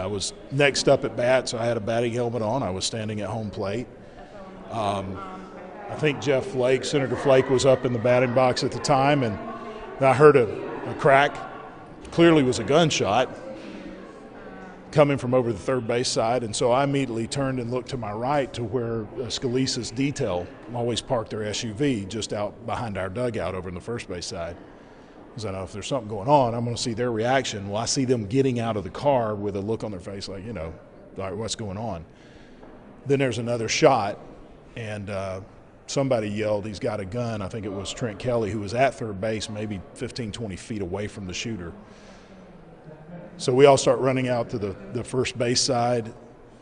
I was next up at bat, so I had a batting helmet on. I was standing at home plate. I think Jeff Flake, Senator Flake, was up in the batting box at the time, and I heard a crack. Clearly was a gunshot coming from over the third base side, and so I immediately turned and looked to my right to where Scalise's detail always parked their SUV just out behind our dugout over in the first base side. Because I know if there's something going on, I'm going to see their reaction. Well, I see them getting out of the car with a look on their face like, all right, what's going on? Then there's another shot, and somebody yelled, he's got a gun. I think it was Trent Kelly, who was at third base, maybe 15, 20 feet away from the shooter. So we all start running out to the first base side.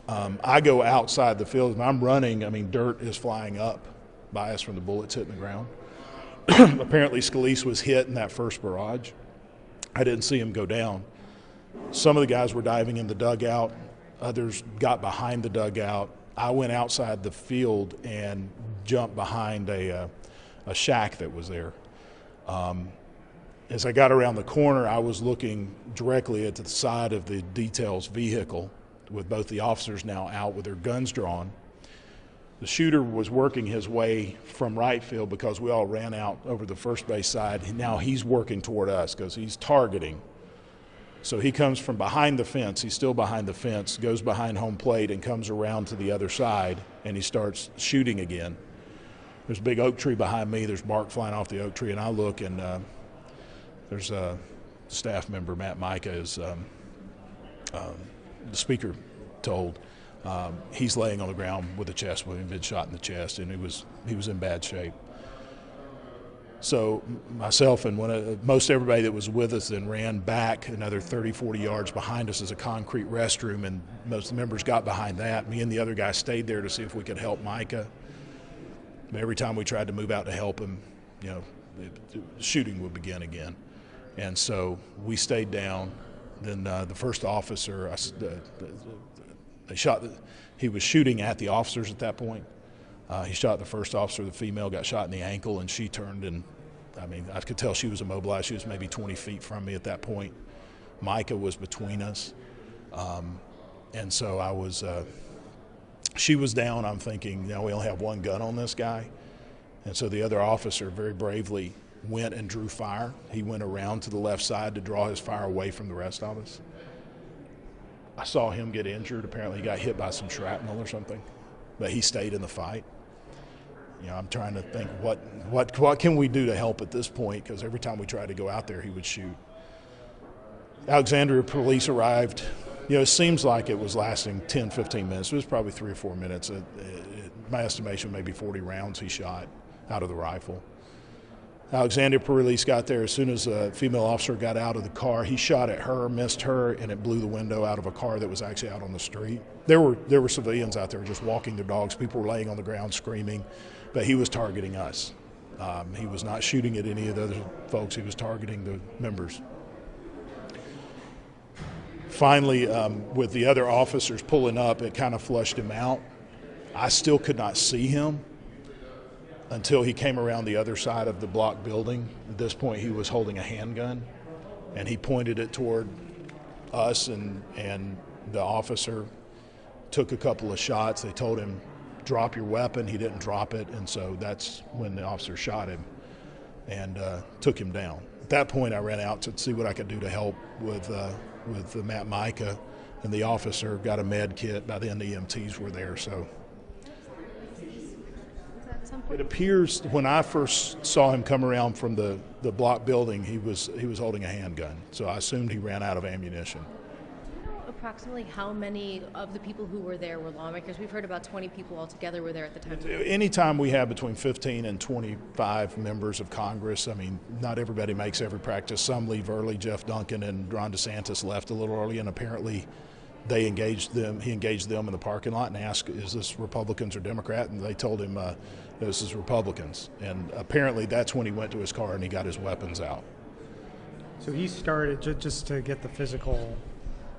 I go outside the field. And I'm running. I mean, dirt is flying up by us from the bullets hitting the ground. Apparently Scalise was hit in that first barrage. I didn't see him go down. Some of the guys were diving in the dugout. Others got behind the dugout. I went outside the field and jumped behind a shack that was there. As I got around the corner, I was looking directly at the side of the detail's vehicle with both the officers now out with their guns drawn. The shooter was working his way from right field because we all ran out over the first base side. Now he's working toward us because he's targeting. So he comes from behind the fence. He's still behind the fence, goes behind home plate and comes around to the other side, and he starts shooting again. There's a big oak tree behind me. There's bark flying off the oak tree, and I look, and there's a staff member, Matt Micah, is the speaker told. He's laying on the ground with a chest wound, been shot in the chest, and he was in bad shape. So myself and most everybody that was with us then ran back another 30, 40 yards behind us as a concrete restroom, and most of the members got behind that. Me and the other guy stayed there to see if we could help Micah. But every time we tried to move out to help him, the shooting would begin again. And so we stayed down. Then the first officer, he was shooting at the officers at that point. He shot the first officer, the female, got shot in the ankle, and she turned, and I could tell she was immobilized. She was maybe 20 feet from me at that point. Micah was between us. And so she was down. I'm thinking, we only have one gun on this guy. And so the other officer very bravely went and drew fire. He went around to the left side to draw his fire away from the rest of us. I saw him get injured. Apparently he got hit by some shrapnel or something, but he stayed in the fight. I'm trying to think what can we do to help at this point, because every time we tried to go out there, he would shoot. Alexandria police arrived. It seems like it was lasting 10, 15 minutes. It was probably 3 or 4 minutes. My estimation, maybe 40 rounds he shot out of the rifle. Alexandria police got there as soon as a female officer got out of the car. He shot at her, missed her, and it blew the window out of a car that was actually out on the street. There were civilians out there just walking their dogs. People were laying on the ground screaming, but he was targeting us. He was not shooting at any of the other folks. He was targeting the members. Finally, with the other officers pulling up, it kind of flushed him out. I still could not see him until he came around the other side of the block building. At this point, he was holding a handgun, and he pointed it toward us, and the officer took a couple of shots. They told him, drop your weapon. He didn't drop it, and so that's when the officer shot him and took him down. At that point, I ran out to see what I could do to help with Matt Micah, and the officer got a med kit. By then, the EMTs were there, so. It appears when I first saw him come around from the block building, he was holding a handgun. So I assumed he ran out of ammunition. Do you know approximately how many of the people who were there were lawmakers? We've heard about 20 people altogether were there at the time. Anytime we have between 15 and 25 members of Congress, not everybody makes every practice. Some leave early. Jeff Duncan and Ron DeSantis left a little early, and apparently he engaged them in the parking lot and asked, is this Republicans or Democrat? And they told him, this is Republicans. And apparently that's when he went to his car and he got his weapons out. So he started, just to get the physical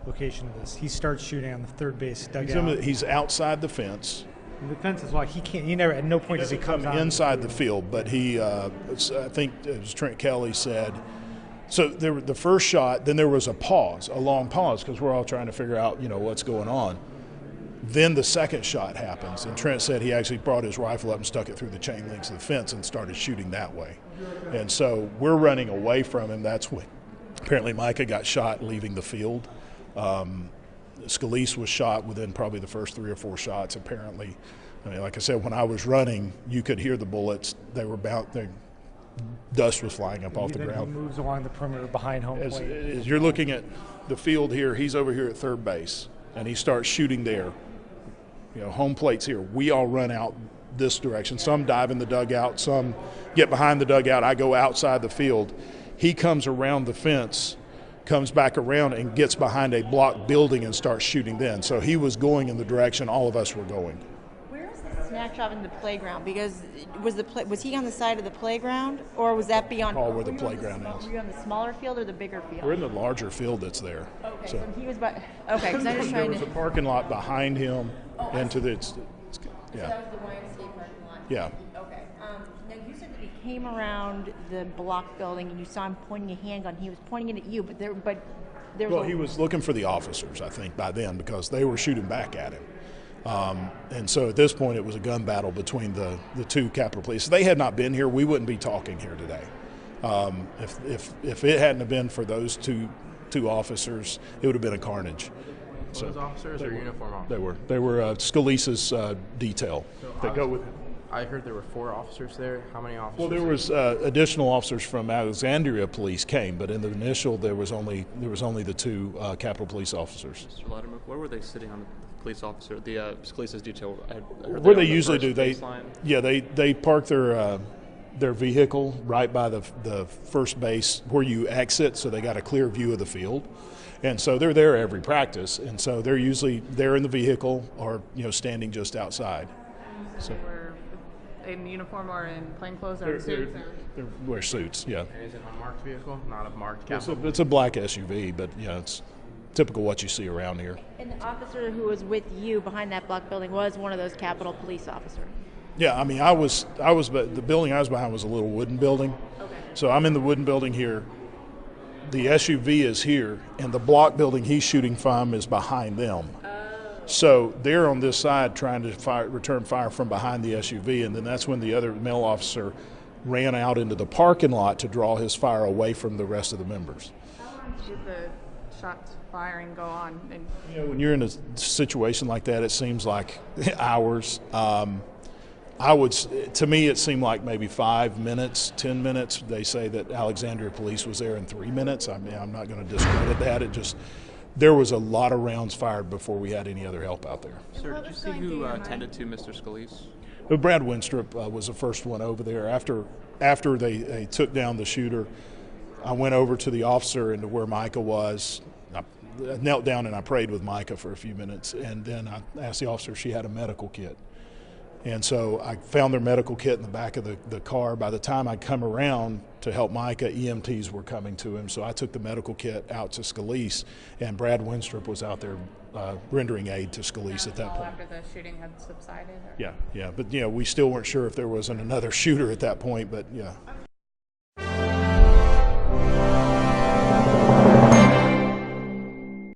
location of this, he starts shooting on the third base dugout. He's outside the fence. And the fence is why he never, at no point does he come inside the field, but I think, as Trent Kelly said, So the first shot, then there was a pause, a long pause, because we're all trying to figure out, what's going on. Then the second shot happens, and Trent said he actually brought his rifle up and stuck it through the chain links of the fence and started shooting that way. And so we're running away from him. That's when apparently Micah got shot leaving the field. Scalise was shot within probably the first 3 or 4 shots, apparently. I mean, like I said, when I was running, you could hear the bullets. Dust was flying up off the ground. He moves along the perimeter behind home plate. As you're looking at the field here, he's over here at third base, and he starts shooting there. Home plate's here. We all run out this direction. Some dive in the dugout. Some get behind the dugout. I go outside the field. He comes around the fence, comes back around, and gets behind a block building and starts shooting then. So he was going in the direction all of us were going. Where is the snack shop in the playground? Because was he on the side of the playground, or was that beyond? All where the playground is. Were you on the smaller field or the bigger field? We're in the larger field that's there. Okay, so he was by. Okay, because I'm just there trying was to. a parking lot behind him into the. So that was the YMCA parking lot. Yeah. Okay. Now you said that he came around the block building and you saw him pointing a handgun. He was pointing it at you, but there was. Well, he was looking for the officers, I think, by then, because they were shooting back at him. And so at this point, it was a gun battle between the two Capitol Police. If they had not been here, we wouldn't be talking here today. If it hadn't have been for those two officers, it would have been a carnage. So those officers or uniform officers? They were Scalise's detail that go with him. I heard there were 4 officers there. How many officers? Well, there was additional officers from Alexandria Police came, but in the initial there was only the 2 Capitol Police officers. Mr. Loudermilk, where were they sitting on the police officer, the Scalise's detail? Where they usually do, they park their vehicle right by the first base where you exit, so they got a clear view of the field. And so they're there every practice, and so they're usually there in the vehicle or standing just outside. So we're in uniform or in plain clothes or in suits? They wear suits, yeah. And is it an unmarked vehicle? Not a marked It's Capitol? a black SUV, but it's typical what you see around here. And the officer who was with you behind that block building was one of those Capitol Police officers. Yeah, I mean, but the building I was behind was a little wooden building. Okay. So I'm in the wooden building here. The SUV is here, and the block building he's shooting from is behind them. So they're on this side trying to return fire from behind the SUV, and then that's when the other male officer ran out into the parking lot to draw his fire away from the rest of the members. How long did the shots firing go on? And When you're in a situation like that, it seems like hours. To me, it seemed like maybe 5 minutes, 10 minutes. They say that Alexandria Police was there in 3 minutes. I mean, I'm not going to discredit that. There was a lot of rounds fired before we had any other help out there. Sir, did you see who tended to Mr. Scalise? But Brad Winstrup was the first one over there. After they took down the shooter, I went over to the officer and to where Micah was. I knelt down and I prayed with Micah for a few minutes, and then I asked the officer if she had a medical kit. And so I found their medical kit in the back of the car. By the time I come around to help Micah, EMTs were coming to him. So I took the medical kit out to Scalise, and Brad Winstrup was out there rendering aid to Scalise at that point. After the shooting had subsided? Or? Yeah. But we still weren't sure if there wasn't another shooter at that point. But yeah.